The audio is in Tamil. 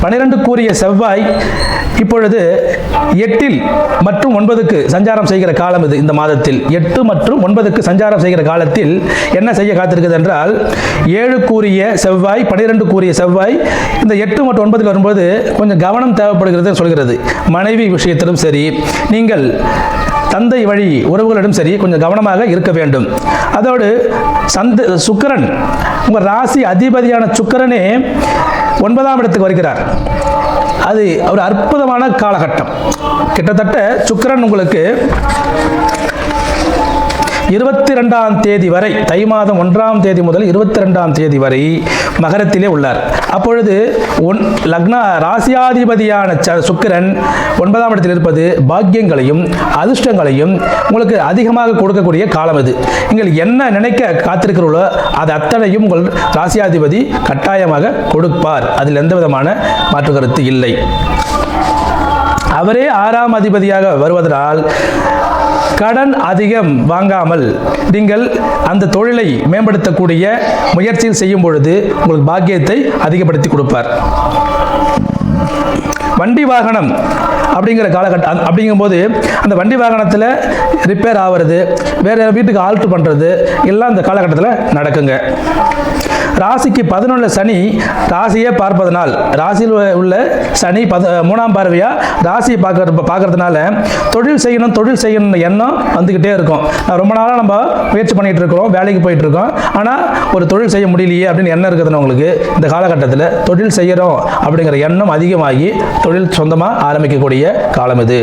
12 கூறிய செவ்வாய் இப்பொழுது 8 மற்றும் 9க்கு சஞ்சாரம் செய்கிற காலம் இது. இந்த மாதத்தில் 8 மற்றும் 9க்கு சஞ்சாரம் செய்கிற காலத்தில் என்ன செய்ய காத்திருக்குது என்றால் 7 கூறிய செவ்வாய் 12 கூறிய செவ்வாய் இந்த 8 மற்றும் 9 வரும்போது கொஞ்சம் கவனம் தேவைப்படுகிறது சொல்கிறது. மனைவி விஷயத்திலும் சரி, நீங்கள் தந்தை வழி உறவுகளிடம் சரி கொஞ்சம் கவனமாக இருக்க வேண்டும். அதோடு சுக்கிரன் உங்கள் ராசி அதிபதியான சுக்கிரனே 9ஆம் இடத்துக்கு வருகிறார். அது ஒரு அற்புதமான காலகட்டம். கிட்டத்தட்ட சுக்கிரன் உங்களுக்கு 22ஆம் தேதி வரை, தை மாதம் 1ஆம் தேதி முதல் 22ஆம் தேதி வரை மகரத்திலே உள்ளார். அப்பொழுது லக்ன ராசியாதிபதியான சுக்கிரன் 9ஆம் இடத்தில் இருப்பது பாக்கியங்களையும் அதிர்ஷ்டங்களையும் உங்களுக்கு அதிகமாக கொடுக்கக்கூடிய காலம் இது. நீங்கள் என்ன நினைக்க காத்திருக்கிறீர்களோ அது அத்தனையும் உங்கள் ராசியாதிபதி கட்டாயமாக கொடுப்பார். அதில் எந்த விதமான மாற்று கருத்து இல்லை. அவரே 6ஆம் அதிபதியாக வருவதனால் கடன் அதிகம் வாங்காமல் நீங்கள் அந்த தொழிலை மேம்படுத்தக்கூடிய முயற்சியில் செய்யும் பொழுது உங்களுக்கு பாக்கியத்தை அதிகப்படுத்தி கொடுப்பார். வண்டி வாகனம் அப்படிங்கிற காலகட்டம் அப்படிங்கும்போது அந்த வண்டி வாகனத்தில் ரிப்பேர் ஆகிறது, வேறு வீட்டுக்கு ஆல்ட்ரு பண்ணுறது எல்லாம் இந்த காலகட்டத்தில் நடக்குங்க. ராசிக்கு 11 சனி ராசியை பார்ப்பதனால், ராசியில் உள்ள சனி 3ஆம் பார்வையாக ராசியை பார்க்கறதுனால தொழில் செய்யணும் எண்ணம் வந்துக்கிட்டே இருக்கும். ரொம்ப நாளாக நம்ம முயற்சி பண்ணிகிட்டு இருக்கிறோம், வேலைக்கு போயிட்டு இருக்கோம், ஆனால் ஒரு தொழில் செய்ய முடியலையே அப்படின்னு எண்ணம் இருக்குதுன்னு உங்களுக்கு இந்த காலகட்டத்தில் தொழில் செய்கிறோம் அப்படிங்கிற எண்ணம் அதிகமாகி தொழில் சொந்தமாக ஆரம்பிக்கக்கூடிய காலம் இது.